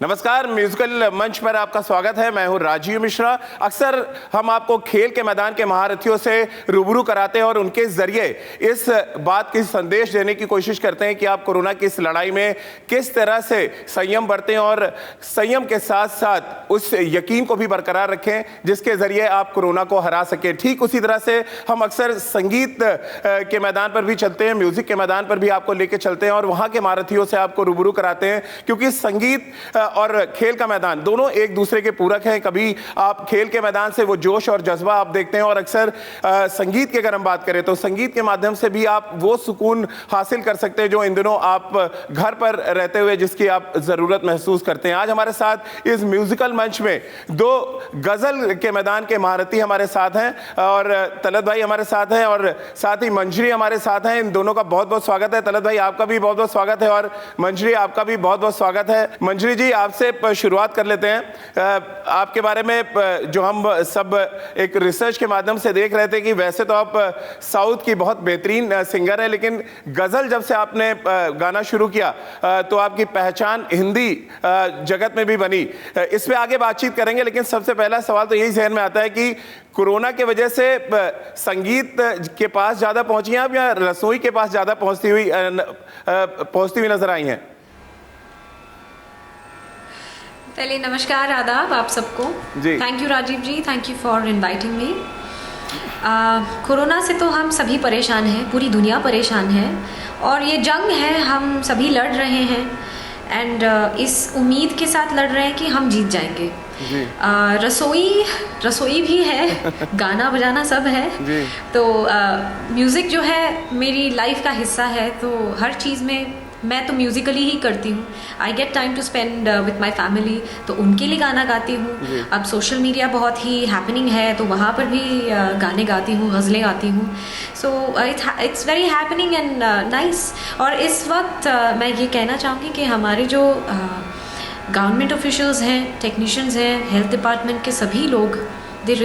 नमस्कार, म्यूजिकल मंच पर आपका स्वागत है। मैं हूं राजीव मिश्रा। अक्सर हम आपको खेल के मैदान के महारथियों से रूबरू कराते हैं और उनके जरिए इस बात की संदेश देने की कोशिश करते हैं कि आप कोरोना की इस लड़ाई में किस तरह से संयम बरतें और संयम के साथ साथ उस यकीन को भी बरकरार रखें जिसके जरिए आप कोरोना को हरा सकें। ठीक उसी तरह से हम अक्सर संगीत के मैदान पर भी चलते हैं, म्यूजिक के मैदान पर भी आपको लेके चलते हैं और वहां के महारथियों से आपको रूबरू कराते हैं, क्योंकि संगीत और खेल का मैदान दोनों एक दूसरे के पूरक हैं। कभी आप खेल के मैदान से वो जोश और जज्बा आप देखते हैं और अक्सर संगीत की अगर हम बात करें तो संगीत के माध्यम से भी आप वो सुकून हासिल कर सकते हैं जो इन दिनों आप घर पर रहते हुए जिसकी आप जरूरत महसूस करते हैं। आज हमारे साथ इस म्यूजिकल मंच में दो गजल के मैदान के महारथी हमारे साथ हैं और तलत भाई हमारे साथ हैं और साथ ही मंजरी हमारे साथ हैं। इन दोनों का बहुत बहुत स्वागत है। तलत भाई आपका भी बहुत बहुत स्वागत है और मंजरी आपका भी बहुत बहुत स्वागत है। मंजरी जी, आपसे शुरुआत कर लेते हैं। आपके बारे में जो हम सब एक रिसर्च के माध्यम से देख रहे थे कि वैसे तो आप साउथ की बहुत बेहतरीन सिंगर है, लेकिन गजल जब से आपने गाना शुरू किया तो आपकी पहचान हिंदी जगत में भी बनी। इस पे आगे बातचीत करेंगे, लेकिन सबसे पहला सवाल तो यही जहन में आता है कि कोरोना के वजह से संगीत के पास ज्यादा पहुंची हैं आप या रसोई के पास ज्यादा पहुंचती हुई नजर आई हैं? पहले नमस्कार, आदाब आप सबको। Thank you Rajiv ji, thank you for inviting me. Corona से तो हम सभी परेशान हैं, पूरी दुनिया परेशान है और ये जंग है, हम सभी लड़ रहे हैं एंड इस उम्मीद के साथ लड़ रहे हैं कि हम जीत जाएंगे। रसोई भी है, गाना बजाना सब है। तो म्यूज़िक जो है मेरी लाइफ का हिस्सा है, तो हर चीज़ में मैं तो म्यूज़िकली ही करती हूँ। I get time to spend with my family, तो उनके लिए गाना गाती हूँ। अब सोशल मीडिया बहुत ही हैपनिंग है, तो वहाँ पर भी गाने गाती हूँ, गज़लें गाती हूँ। So it's very happening and nice. और इस वक्त मैं ये कहना चाहूँगी कि हमारे जो गवर्नमेंट ऑफिशियल्स हैं, टेक्नीशियंस हैं, हेल्थ डिपार्टमेंट के सभी लोग, they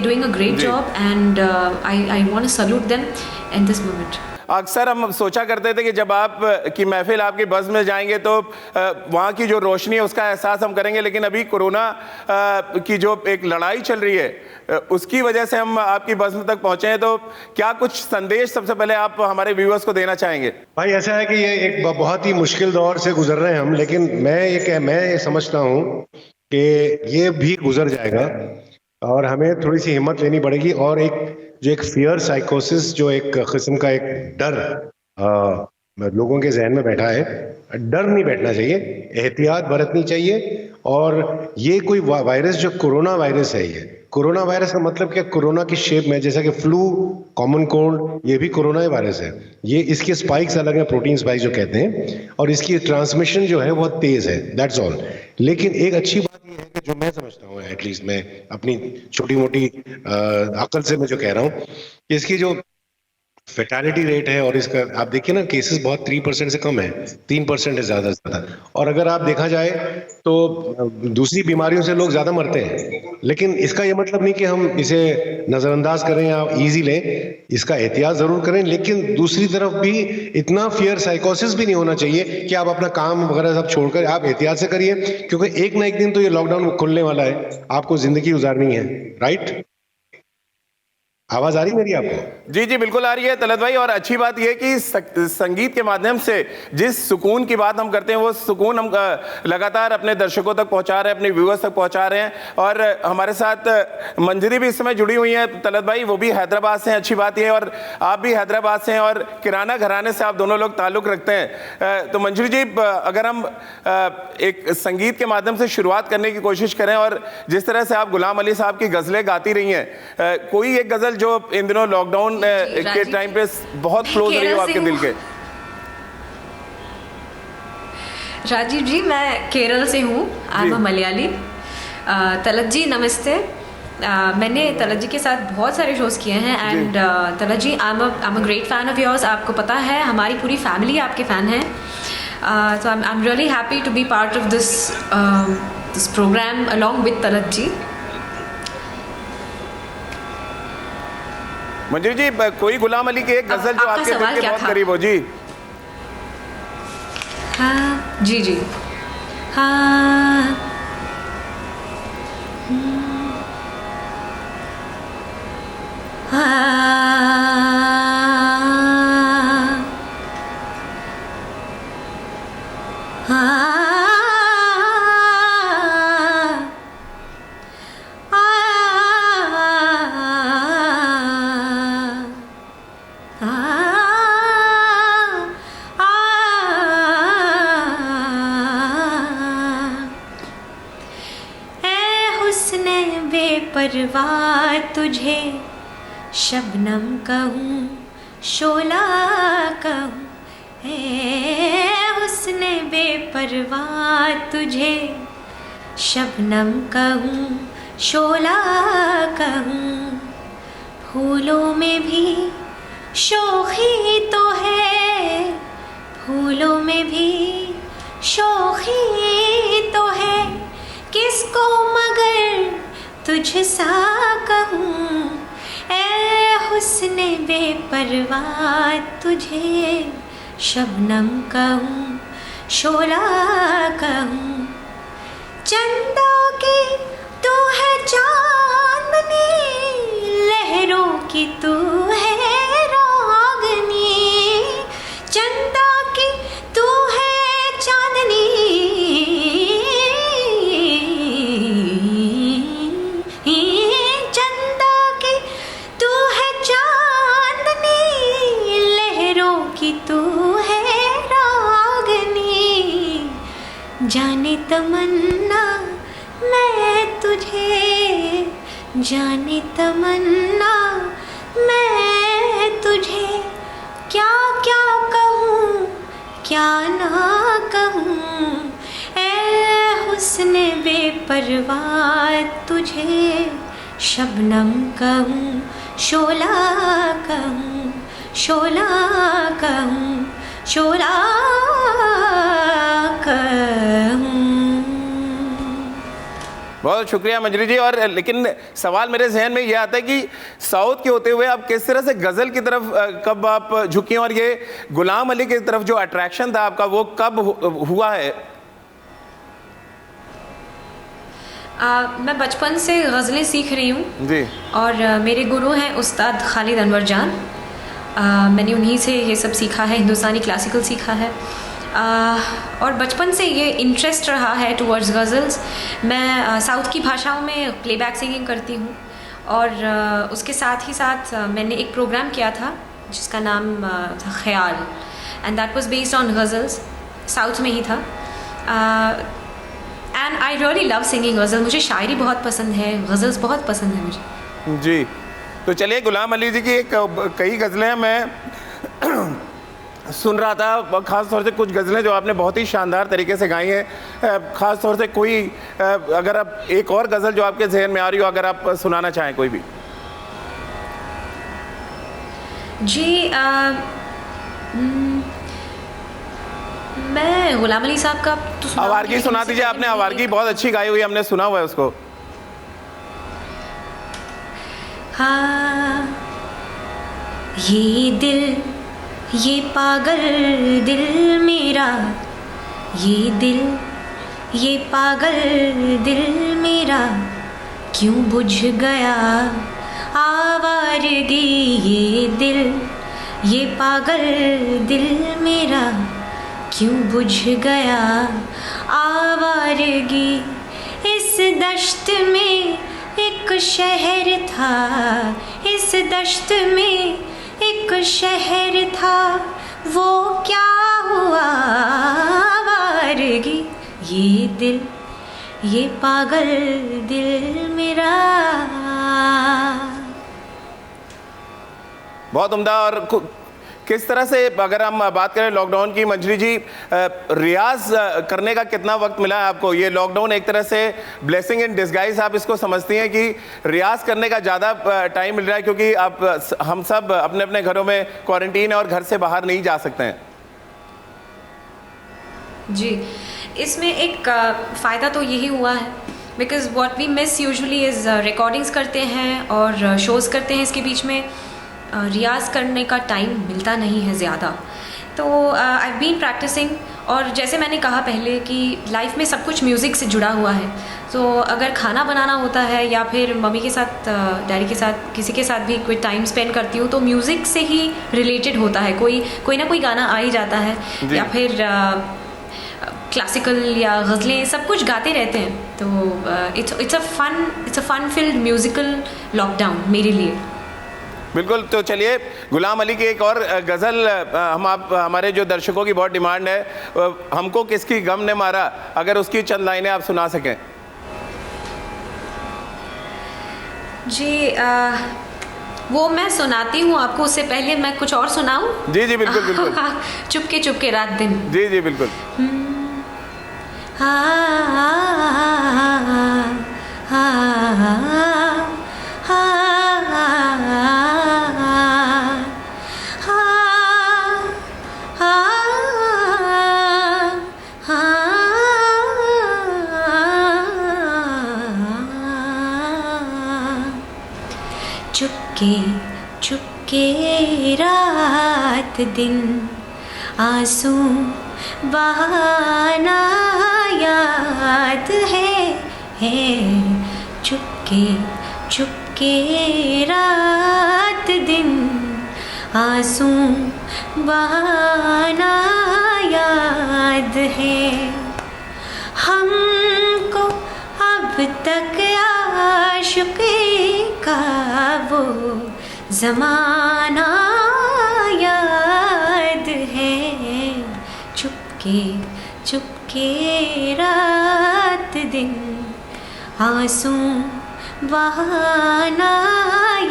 doing a great job and I want to salute them in this moment. अक्सर हम सोचा करते थे कि जब आप की महफिल आपकी बस में जाएंगे तो वहाँ की जो रोशनी है उसका एहसास हम करेंगे, लेकिन अभी कोरोना की जो एक लड़ाई चल रही है उसकी वजह से हम आपकी बस में तक पहुँचे हैं। तो क्या कुछ संदेश सबसे पहले आप हमारे व्यूअर्स को देना चाहेंगे? भाई ऐसा है कि ये एक बहुत ही मुश्किल दौर से गुजर रहे हैं हम, लेकिन मैं ये समझता हूँ कि ये भी गुजर जाएगा और हमें थोड़ी सी हिम्मत लेनी पड़ेगी और एक फियर साइकोसिस, जो एक किस्म का एक डर लोगों के जहन में बैठा है, डर नहीं बैठना चाहिए, एहतियात बरतनी चाहिए। और ये कोई वायरस जो कोरोना वायरस है, ये कोरोना वायरस का मतलब क्या, कोरोना की शेप में, जैसा कि फ्लू, कॉमन कोल्ड, ये भी कोरोना वायरस है। ये इसके स्पाइक्स अलग हैं, प्रोटीन स्पाइक्स जो कहते हैं, और इसकी ट्रांसमिशन जो है बहुत तेज है, दैट्स ऑल। लेकिन एक अच्छी बात ये है कि जो मैं समझता हूँ, एटलीस्ट मैं अपनी छोटी मोटी अकल से मैं जो कह रहा हूँ कि इसकी जो फेटालिटी रेट है और इसका आप देखिए ना, केसेस बहुत 3% से कम है, 3% है ज्यादा से ज्यादा। और अगर आप देखा जाए तो दूसरी बीमारियों से लोग ज्यादा मरते हैं, लेकिन इसका ये मतलब नहीं कि हम इसे नजरअंदाज करें या इजी लें, इसका एहतियात जरूर करें। लेकिन दूसरी तरफ भी इतना फियर साइकोसिस भी नहीं होना चाहिए कि आप अपना काम वगैरह सब छोड़कर आप एहतियात से करिए, क्योंकि एक ना एक दिन तो ये लॉकडाउन खुलने वाला है, आपको जिंदगी गुजारनी है, राइट? आवाज आ रही मेरी आपको? जी जी बिल्कुल आ रही है तलत भाई। और अच्छी बात यह कि संगीत के माध्यम से जिस सुकून की बात हम करते हैं वो सुकून हम लगातार अपने दर्शकों तक पहुंचा रहे हैं, अपने व्यूअर्स तक पहुंचा रहे हैं। और हमारे साथ मंजरी भी इस समय जुड़ी हुई हैं तलत भाई, वो भी हैदराबाद से हैं। अच्छी बात यह है, और आप भी हैदराबाद से हैं और किराना घराने से आप दोनों लोग ताल्लुक़ रखते हैं। तो मंजरी जी, अगर हम एक संगीत के माध्यम से शुरुआत करने की कोशिश करें और जिस तरह से आप गुलाम अली साहब की गज़लें गाती रही हैं, कोई एक गज़ल जो इन दिनों लॉकडाउन के टाइम पे बहुत क्लोज रही हो आपके दिल के? राजीव जी, मैं केरल से हूँ, आई एम मलयाली। तलत जी नमस्ते। मैंने तलत जी के साथ बहुत सारे शोज किए हैं and Talat ji, I am a great fan of yours. आपको पता है हमारी पूरी फैमिली आपके फैन है, so I am really happy to be part of this programme along with Talat ji. Manjari ji, कोई गुलाम अली की एक गजल जो आपके दिल के बहुत करीब हो? जी हाँ जी जी हाँ बेपरवाह तुझे शबनम कहूँ शोला कहूँ, है हुस्न बेपरवाह तुझे शबनम कहूँ शोला कहूँ। फूलों में भी शोखी तो है, फूलों में भी शोखी तो है, किसको मगर तुझसा कहूँ। ए हुस्न बेपरवाह तुझे शबनम कहूँ शोला कहूँ। चंदों की तू है चांदनी, लहरों की तू है रागनी। चंदों की तू है चांदनी, चंदों की तू है चांदनी, लहरों की तू है रागनी। जाने तमन्ना मैं तुझे, जाने तमन्ना मैं तुझे, क्या क्या कहूँ क्या ना कहूँ। ए हुस्न बेपरवाह तुझे शबनम कहूँ शोला कहूँ शोला कहूँ शोला कहूँ। बहुत शुक्रिया मंजरी जी। और लेकिन सवाल मेरे जहन में ये आता है कि साउथ के होते हुए आप किस तरह से गज़ल की तरफ कब आप झुकी, और ये गुलाम अली की तरफ जो अट्रैक्शन था आपका वो कब हुआ है? मैं बचपन से गज़लें सीख रही हूँ जी। और मेरे गुरु हैं उस्ताद खालिद अनवर जान। मैंने उन्हीं से ये सब सीखा है, हिंदुस्तानी क्लासिकल सीखा है। और बचपन से ये इंटरेस्ट रहा है टुवर्ड्स गज़ल्स। मैं साउथ की भाषाओं में प्लेबैक सिंगिंग करती हूँ और उसके साथ ही साथ मैंने एक प्रोग्राम किया था जिसका नाम था Khayal, and that was based on ghazals, south में ही था। And I really love singing ghazal. मुझे शायरी बहुत पसंद है, गज़ल्स बहुत पसंद है मुझे। जी, तो चलिए गुलाम अली जी की कई गज़लें मैं सुन रहा था, ख़ास तौर से कुछ गज़लें जो आपने बहुत ही शानदार तरीके से गाई हैं। ख़ास तौर से कोई अगर आप एक और गज़ल जो आपके जहन में आ रही हो, अगर आप सुनाना चाहें कोई भी। जी मैं गुलाम अली साहब का तो आवारगी सुना दीजिए। आपने आवारगी बहुत अच्छी गाई हुई, हमने सुना हुआ है उसको। हाँ, ये दिल, ये पागल दिल मेरा, ये दिल, ये पागल दिल मेरा, क्यों बुझ गया आवारगी। ये दिल, ये पागल दिल मेरा, क्यों बुझ गया आवारगी। इस दश्त में एक शहर था, इस दश्त में एक शहर था, वो क्या हुआ आवारगी। ये दिल, ये पागल दिल मेरा। बहुत उम्दा। और किस तरह से अगर हम बात करें लॉकडाउन की, मंजरी जी, रियाज करने का कितना वक्त मिला है आपको? ये लॉकडाउन एक तरह से ब्लेसिंग इन डिस्गाइज आप इसको समझती हैं कि रियाज करने का ज़्यादा टाइम मिल रहा है क्योंकि आप हम सब अपने अपने घरों में क्वारंटीन है और घर से बाहर नहीं जा सकते हैं? जी, इसमें एक फ़ायदा तो यही हुआ है because what we miss usually is recordings करते हैं और शोज़ करते हैं, इसके बीच में रियाज़ करने का टाइम मिलता नहीं है ज़्यादा। तो आई बीन प्रैक्टिसिंग और जैसे मैंने कहा पहले कि लाइफ में सब कुछ म्यूज़िक से जुड़ा हुआ है, तो अगर खाना बनाना होता है या फिर मम्मी के साथ, डैडी के साथ, किसी के साथ भी कोई टाइम स्पेंड करती हूँ तो म्यूज़िक से ही रिलेटेड होता है, कोई ना कोई गाना आ ही जाता है, या फिर क्लासिकल या गज़लें, सब कुछ गाते रहते हैं। तो it's a fun filled musical lockdown मेरे लिए। बिल्कुल। तो चलिए गुलाम अली की एक और गज़ल हमारे जो दर्शकों की बहुत डिमांड है, हमको किसकी गम ने मारा, अगर उसकी चंद लाइनें आप सुना सकें। जी वो मैं सुनाती हूँ आपको, उससे पहले मैं कुछ और सुनाऊँ? जी जी बिल्कुल बिल्कुल। चुपके चुपके रात दिन। जी जी बिल्कुल। चुपके चुपके रात दिन आंसू बहाना याद है चुपके चुपके रात दिन आंसू बहाना याद है। हमको अब तक आशिक़ी का वो ज़माना याद है। चुपके चुपके रात दिन आंसू बहाना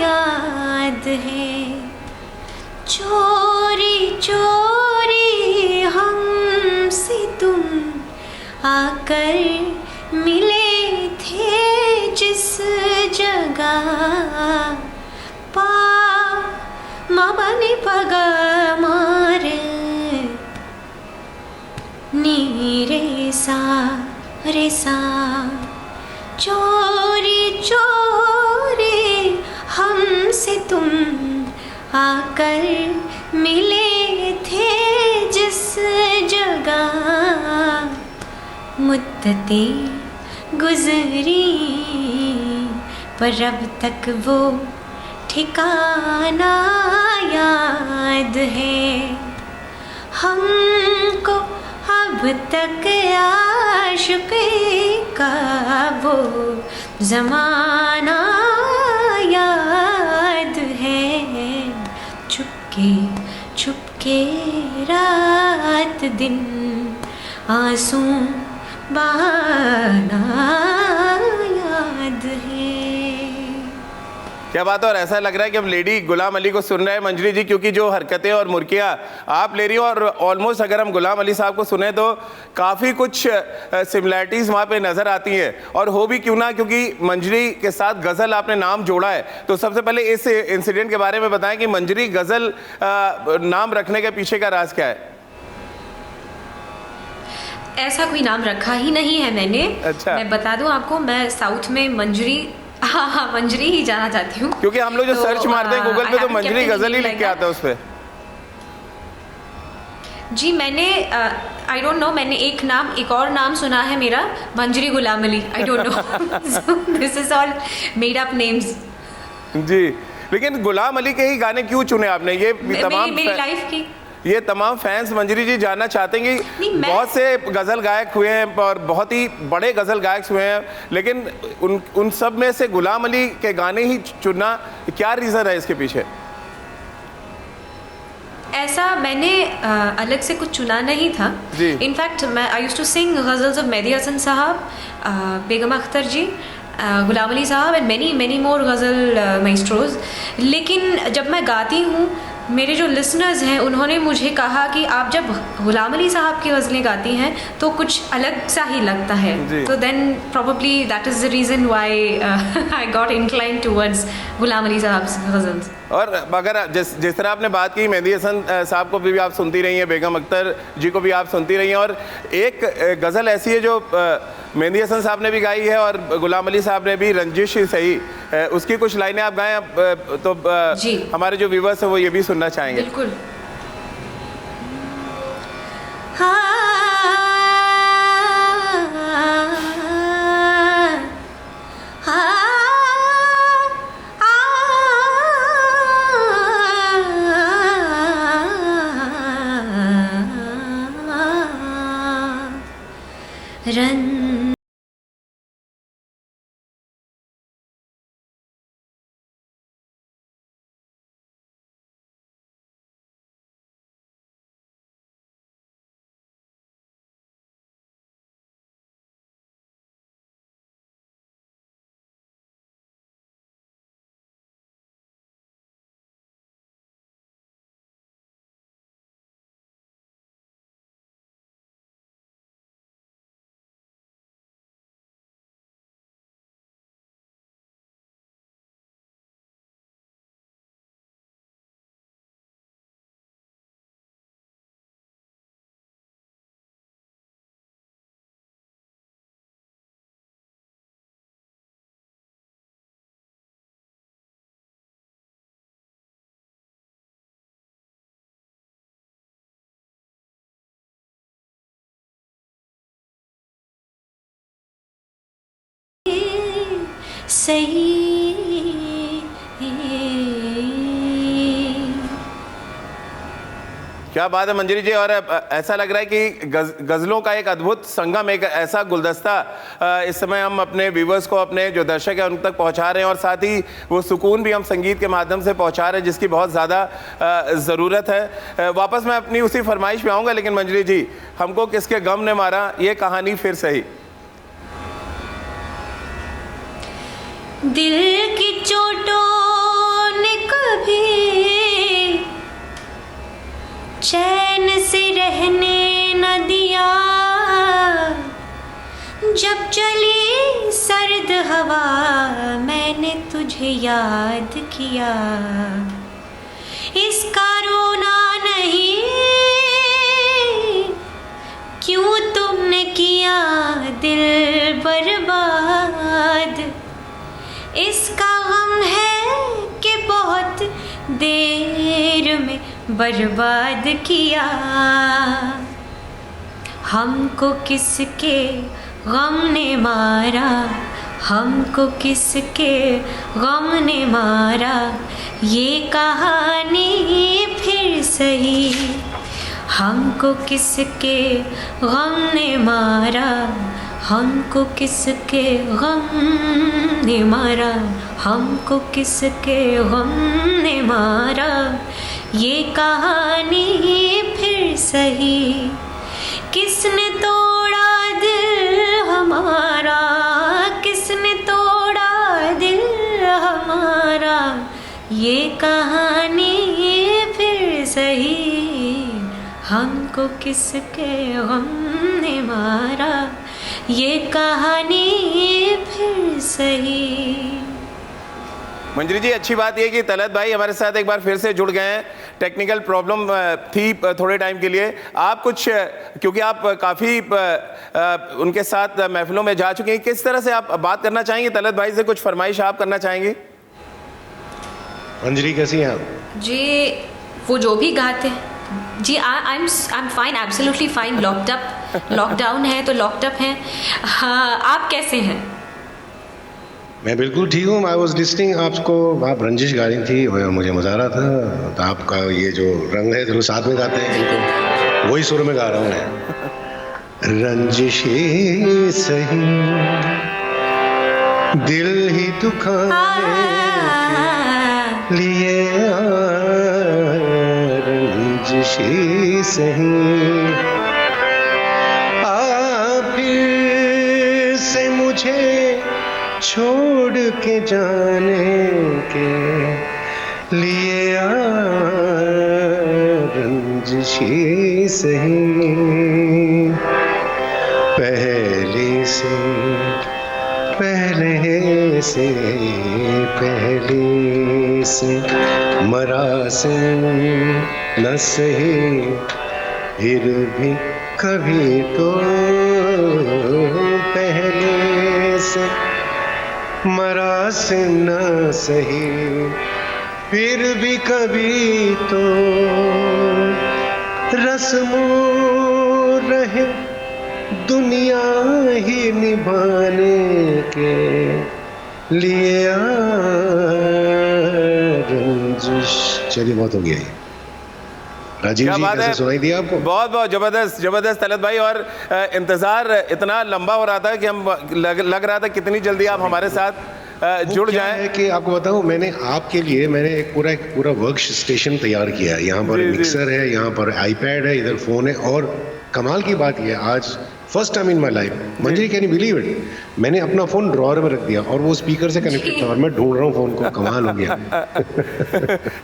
याद है। चोरी चोरी हमसे तुम आकर मिले थे जिस जगह, पा मबनी पगा मारे नीरे सा रे सा। चोरी चोरी हमसे तुम आकर मिले थे जिस जगह, मुद्दतें गुजरी पर अब तक वो ठिकाना याद है। हमको अब तक आशिक़ी का वो ज़माना याद है। चुपके चुपके रात दिन आंसू बहाना याद है। क्या बात है। और ऐसा लग रहा है कि हम लेडी गुलाम अली को सुन रहे हैं मंजरी जी, क्योंकि जो हरकतें और मुर्कियाँ आप ले रही हो, और ऑलमोस्ट अगर हम गुलाम अली साहब को सुने तो काफ़ी कुछ सिमिलैरिटीज़ वहाँ पे नज़र आती हैं। और हो भी क्यों ना, क्योंकि मंजरी के साथ गज़ल आपने नाम जोड़ा है, तो सबसे पहले इस इंसिडेंट के बारे में बताएं कि मंजरी गज़ल नाम रखने के पीछे का राज क्या है। ऐसा कोई नाम रखा ही नहीं है मैंने। अच्छा। मैं बता दूं आपको, मैं साउथ में मंजरी, हाँ मंजरी ही जाना चाहती हूँ। क्योंकि हम लोग जो सर्च मारते हैं गूगल पे तो मंजरी गज़ल ही लिख के आता है उस पर। जी मैंने आई डोंट नो, मैंने एक और नाम सुना है मेरा, Manjari Ghulam Ali. I don't know, this is all made up names. जी, लेकिन गुलाम अली के ही गाने क्यों चुने आपने? ये तमाम मेरी लाइफ की ये तमाम फैंस मंजरी जी जानना चाहते हैं कि बहुत से गज़ल गायक हुए हैं और बहुत ही बड़े गज़ल गायक हुए हैं, लेकिन उन सब में से गुलाम अली के गाने ही चुनना, क्या रीज़न है इसके पीछे? ऐसा मैंने अलग से कुछ चुना नहीं था। इनफैक्ट मैं I used to sing ghazals of Mehdi Hassan sahab, Begum Akhtar ji, Ghulam Ali sahab and many more ghazal maestros. लेकिन जब मैं गाती हूँ, मेरे जो लिसनर्स हैं उन्होंने मुझे कहा कि आप जब गुलाम अली साहब की गज़लें गाती हैं तो कुछ अलग सा ही लगता है। तो then probably that is the reason why I got inclined towards Ghulam Ali sahab ghazals. और अगर जिस तरह आपने बात की, मेहदी हसन साहब को भी आप सुनती रही हैं, बेगम अख्तर जी को भी आप सुनती रही हैं, और एक गज़ल ऐसी है जो मेहदी हसन साहब ने भी गाई है और गुलाम अली साहब ने भी, रंजिश ही सही, उसकी कुछ लाइनें आप गाएं तो हमारे जो व्यूअर्स हैं वो ये भी सुनना चाहेंगे। बिल्कुल। हाँ रन सही। क्या बात है मंजरी जी। और ऐसा लग रहा है कि गजलों का एक अद्भुत संगम, एक ऐसा गुलदस्ता इस समय हम अपने व्यूवर्स को, अपने जो दर्शक हैं उन तक पहुंचा रहे हैं, और साथ ही वो सुकून भी हम संगीत के माध्यम से पहुंचा रहे हैं जिसकी बहुत ज़्यादा ज़रूरत है। वापस मैं अपनी उसी फरमाइश पे आऊँगा, लेकिन मंजरी जी, हमको किसके गम ने मारा ये कहानी फिर सही। दिल की चोटों ने कभी चैन से रहने न दिया, जब चली सर्द हवा मैंने तुझे याद किया। इसका रोना नहीं, क्यों तुमने किया दिल बर्बाद। इसका गम है कि बहुत देर में बर्बाद किया। हमको किसके गम ने मारा, हमको किसके गम ने मारा, ये कहानी फिर सही। हमको किसके गम ने मारा, हमको किसके गम ने मारा, हमको किसके गम ने मारा, ये कहानी फिर सही। किसने तोड़ा दिल हमारा, किसने तोड़ा दिल हमारा, ये कहानी फिर सही। हमको किसके गम ने मारा, ये कहानी फिर सही। मंजरी जी, अच्छी बात यह कि तलत भाई हमारे साथ एक बार फिर से जुड़ गए हैं। टेक्निकल प्रॉब्लम थी थोड़े टाइम के लिए। आप कुछ, क्योंकि आप काफ़ी उनके साथ महफिलों में जा चुके हैं, किस तरह से आप बात करना चाहेंगे तलत भाई से? कुछ फरमाइश आप करना चाहेंगे? मंजरी कैसी हैं आप? जी, वो जो भी गाते हैं जी, I am fine, absolutely fine. Locked up, lockdown है तो लॉक्ड अप हैं। हाँ, आप कैसे हैं? मैं बिल्कुल ठीक हूँ। आई वॉज लिस्टिंग, आपको आप रंजिश गा रही थी और मुझे मजा आ रहा था। तो आपका ये जो रंग है जो साथ में गाते हैं, बिल्कुल वही सुर में गा रहा हूँ मैं। रंजिश सही दिल ही दुखाने के लिए, रंजिश सही फिर से मुझे छोड़ के जाने के लिए, रंजिशी सही पहले से मरा से न सही, फिर भी कभी तो पहले से मरा से न सही, फिर भी कभी तो रस्मों रहे दुनिया ही निभाने के लिए, रंजिश। चलिए, बहुत हो गया ये। राजीव क्या जी, बात कैसे है, सुनाई दिया आपको? बहुत बहुत जबरदस्त जबरदस्त तलत भाई। और इंतजार इतना लंबा हो रहा था कि हम लग रहा था कितनी जल्दी आप हमारे साथ जुड़ क्या जाएं। है कि आपको बताऊं, मैंने आपके लिए एक पूरा वर्क स्टेशन तैयार किया है। यहाँ पर जी, जी। मिक्सर है, यहाँ पर आईपैड है, इधर फोन है। और कमाल की बात यह है, आज first time in my life, Manjari can you believe it, मैंने अपना फोन ड्रॉअर में रख दिया और वो स्पीकर से कनेक्टेड था और मैं ढूंढ रहा हूँ फोन को। कमाल हो गया।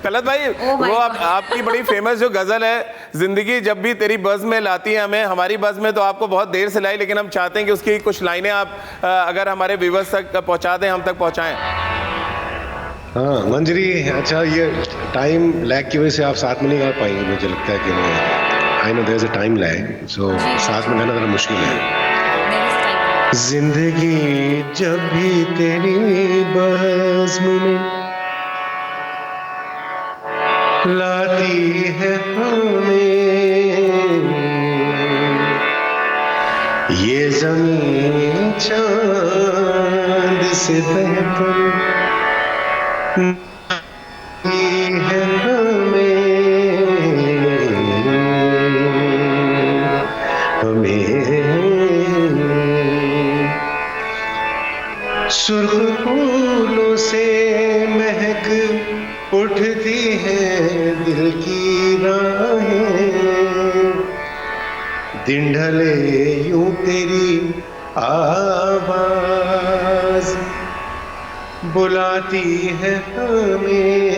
तलत भाई, Oh my वो God. आपकी बड़ी फेमस जो गजल है, जिंदगी जब भी तेरी बज़ में लाती है हमें, हमारी बज़ में तो आपको बहुत देर से लाई, लेकिन हम चाहते हैं कि उसकी कुछ लाइनें आप अगर हमारे व्यूअर्स तक पहुंचा दें, हम तक पहुंचाएं। हाँ मंजरी, अच्छा ये टाइम लैग की वजह से आप साथ में नहीं गा पाएंगे, मुझे लगता है कि I know there is a time lag, so साथ में गाना जरा मुश्किल है। जिंदगी जब भी तेरी बज़्म में लाती है हमें, ये ज़मीन चांद से बेहतर है हमें सुर्ख फूलों से महक उठती है दिल की राहें, दिन ढले यूं तेरी आवाज बुलाती है हमें।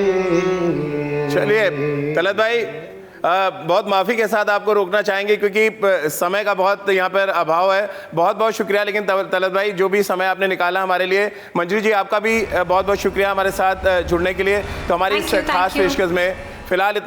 चलिए तलत भाई, बहुत माफ़ी के साथ आपको रोकना चाहेंगे क्योंकि समय का बहुत यहाँ पर अभाव है। बहुत बहुत शुक्रिया, लेकिन तलत भाई जो भी समय आपने निकाला हमारे लिए, मंजरी जी आपका भी बहुत बहुत शुक्रिया हमारे साथ जुड़ने के लिए। तो हमारी इस खास पेशकश में फिलहाल